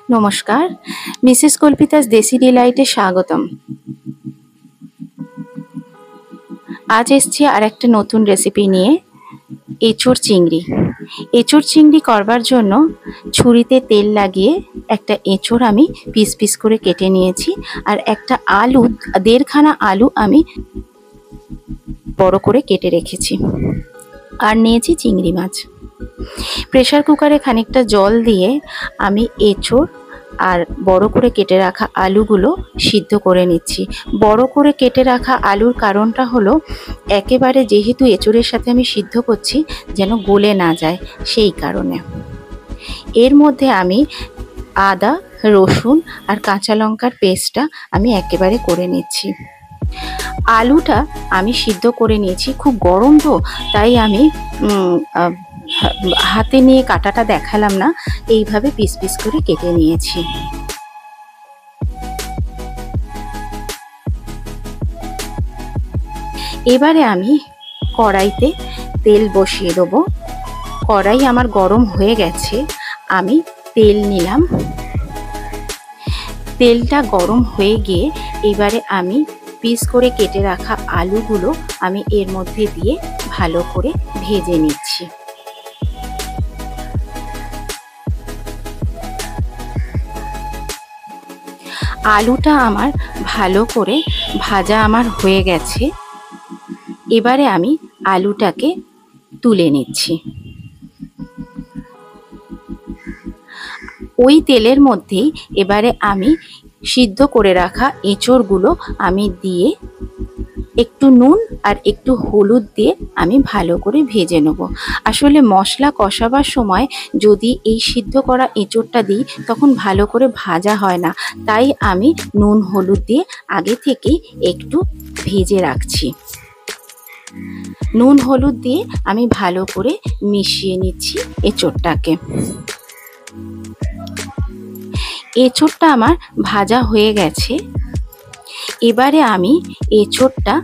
নমস্কার, মিসেস কল্পিতাস দেশি ডিলাইটে স্বাগতম। আজ এসছি আর একটা নতুন রেসিপি নিয়ে, এঁচোড় চিংড়ি। এঁচোড় চিংড়ি করবার জন্য ছুরিতে তেল লাগিয়ে একটা এঁচোড় আমি পিস পিস করে কেটে নিয়েছি, আর একটা আলু, দেড়খানা আলু আমি বড় করে কেটে রেখেছি, আর নিয়েছি চিংড়ি মাছ। প্রেসার কুকারে খানিকটা জল দিয়ে আমি এঁচোড় আর বড় করে কেটে রাখা আলুগুলো সিদ্ধ করে নিচ্ছি। বড় করে কেটে রাখা আলুর কারণটা হলো, একেবারে যেহেতু এঁচোড়ের সাথে আমি সিদ্ধ করছি যেন গলে না যায়, সেই কারণে। এর মধ্যে আমি আদা, রসুন আর কাঁচা লঙ্কার পেস্টটা আমি একেবারে করে নিচ্ছি। আলুটা আমি সিদ্ধ করে নিয়েছি, খুব গরম তো তাই আমি হাতে নিয়ে কাটাটা দেখালাম না, এইভাবে পিস পিস করে কেটে নিয়েছি। এবারে আমি কড়াইতে তেল বসিয়ে দেবো। কড়াই আমার গরম হয়ে গেছে, আমি তেল নিলাম। তেলটা গরম হয়ে গিয়ে এবারে আমি পিস করে কেটে রাখা আলুগুলো আমি এর মধ্যে দিয়ে ভালো করে ভেজে নিচ্ছি। আলুটা আমার ভালো করে ভাজা আমার হয়ে গেছে। এবারে আমি আলুটাকে তুলে নিচ্ছি। ওই তেলের মধ্যেই এবারে আমি সিদ্ধ করে রাখা এঁচোড়গুলো আমি দিয়ে একটু নুন আর একটু হলুদ দিয়ে আমি ভালো করে ভেজে নেব। আসলে মশলা কষাবার সময় যদি এই সিদ্ধ করা এঁচোড়টা দিই তখন ভালো করে ভাজা হয় না, তাই আমি নুন হলুদ দিয়ে আগে থেকেই একটু ভেজে রাখছি। নুন হলুদ দিয়ে আমি ভালো করে মিশিয়ে নিচ্ছি এঁচোড়টাকে। এঁচোড়টা আমার ভাজা হয়ে গেছে। এবারে আমি এঁচোড়টা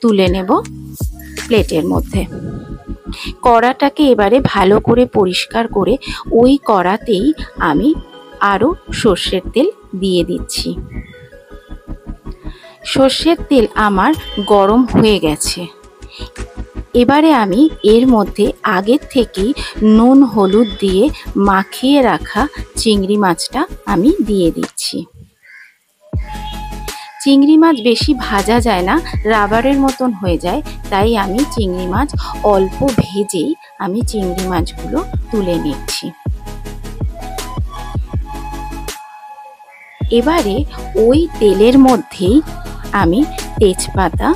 তুলে নেব প্লেটের মধ্যে। কড়াটাকে এবারে ভালো করে পরিষ্কার করে ওই কড়াতেই আমি আরও সর্ষের তেল দিয়ে দিচ্ছি। সর্ষের তেল আমার গরম হয়ে গেছে। এবারে আমি এর মধ্যে আগের থেকেই নুন হলুদ দিয়ে মাখিয়ে রাখা চিংড়ি মাছটা আমি দিয়ে দিচ্ছি। চিংড়ি মাছ বেশি ভাজা যায় না, রাবারের মতন হয়ে যায়, তাই আমি চিংড়ি মাছ অল্প ভেজেই আমি চিংড়ি মাছগুলো তুলে নিচ্ছি। এবারে ওই তেলের মধ্যেই আমি তেজপাতা,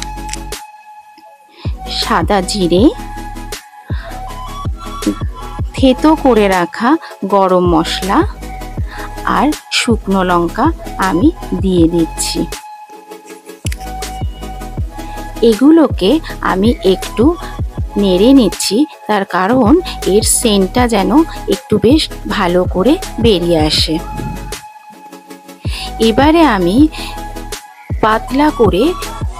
সাদা জিরে, থেতো করে রাখা গরম মশলা আর শুকনো লঙ্কা আমি দিয়ে দিচ্ছি। এগুলোকে আমি একটু নেড়ে নিচ্ছি, তার কারণ এর সেন্টটা যেন একটু বেশ ভালো করে বেরিয়ে আসে। এবারে আমি পাতলা করে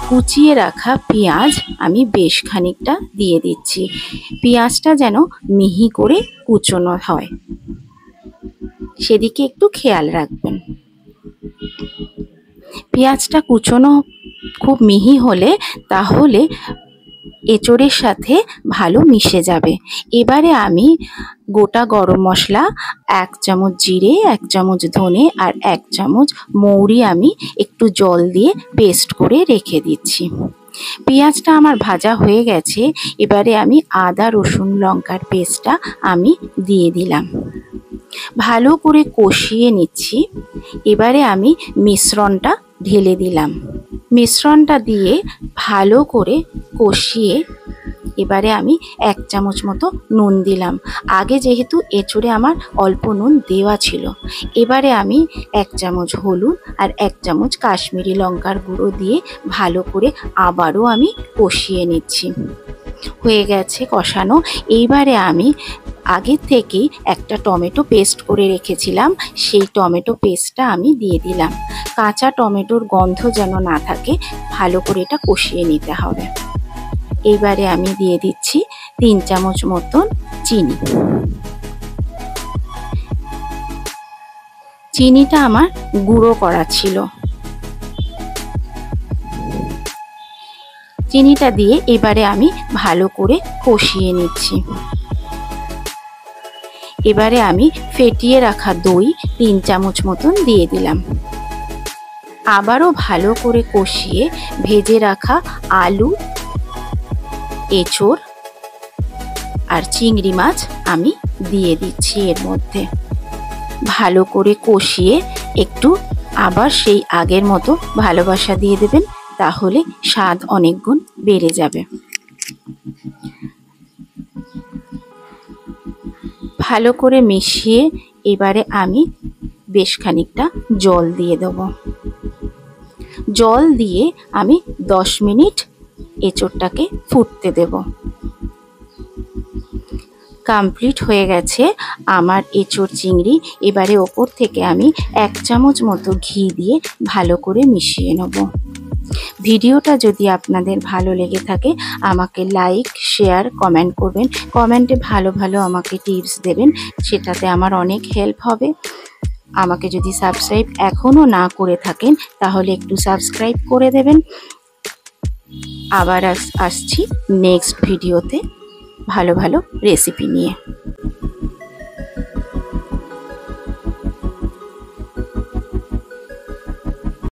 কুচিয়ে রাখা পেঁয়াজ আমি বেশ খানিকটা দিয়ে দিচ্ছি। পেঁয়াজটা যেন মিহি করে কুচোনো হয়, সেদিকে একটু খেয়াল রাখবেন। পেঁয়াজটা কুচোনো খুব মিহি হলে তাহলে এঁচোড়ের সাথে ভালো মিশে যাবে। এবারে আমি গোটা গরম মশলা, 1 চামচ জিরে, 1 চামচ ধনে আর 1 চামচ মৌরি আমি একটু জল দিয়ে পেস্ট করে রেখে দিচ্ছি। পেঁয়াজটা আমার ভাজা হয়ে গেছে। এবারে আমি আদা রসুন লঙ্কার পেস্টটা আমি দিয়ে দিলাম, ভালো করে কষিয়ে নিচ্ছি। এবারে আমি মিশ্রণটা ঢেলে দিলাম। মিশ্রণটা দিয়ে ভালো করে কষিয়ে এবারে আমি 1 চামচ মতো নুন দিলাম। আগে যেহেতু এঁচোড়ে আমার অল্প নুন দেওয়া ছিল। এবারে আমি 1 চামচ হলুদ আর 1 চামচ কাশ্মীরি লঙ্কার গুঁড়ো দিয়ে ভালো করে আবারও আমি কষিয়ে নিচ্ছি। হয়ে গেছে কষানো। এইবারে আমি আগের থেকেই একটা টমেটো পেস্ট করে রেখেছিলাম, সেই টমেটো পেস্টটা আমি দিয়ে দিলাম। কাঁচা টমেটোর গন্ধ যেন না থাকে, ভালো করে এটা কষিয়ে নিতে হবে। এইবারে আমি দিয়ে দিচ্ছি 3 চামচ মতন চিনি। চিনিটা আমার গুঁড়ো করা ছিল। চিনিটা দিয়ে এবারে আমি ভালো করে কষিয়ে নিচ্ছি। এবারে আমি ফেটিয়ে রাখা দই 3 চামচ মতন দিয়ে দিলাম। আবারও ভালো করে কষিয়ে ভেজে রাখা আলু, এঁচোড় আর চিংড়ি মাছ আমি দিয়ে দিচ্ছি এর মধ্যে। ভালো করে কষিয়ে একটু আবার সেই আগের মতো ভালোবাসা দিয়ে দেবেন, তাহলে স্বাদ অনেক গুণ বেড়ে যাবে। ভালো করে মিশিয়ে এবারে আমি বেশ খানিকটা জল দিয়ে দেব। জল দিয়ে আমি 10 মিনিট এঁচোড়টাকে ফুটতে দেব। কমপ্লিট হয়ে গেছে আমার এঁচোড় চিংড়ি। এবারে ওপর থেকে আমি 1 চামচ মতো ঘি দিয়ে ভালো করে মিশিয়ে নেব। ভিডিওটা যদি আপনাদের ভালো লেগে থাকে আমাকে লাইক, শেয়ার, কমেন্ট করবেন। কমেন্টে ভালো ভালো আমাকে টিপস দেবেন, সেটাতে আমার অনেক হেল্প হবে। আমাকে যদি সাবস্ক্রাইব এখনও না করে থাকেন তাহলে একটু সাবস্ক্রাইব করে দেবেন। আবার আসছি নেক্সট ভিডিওতে ভালো ভালো রেসিপি নিয়ে।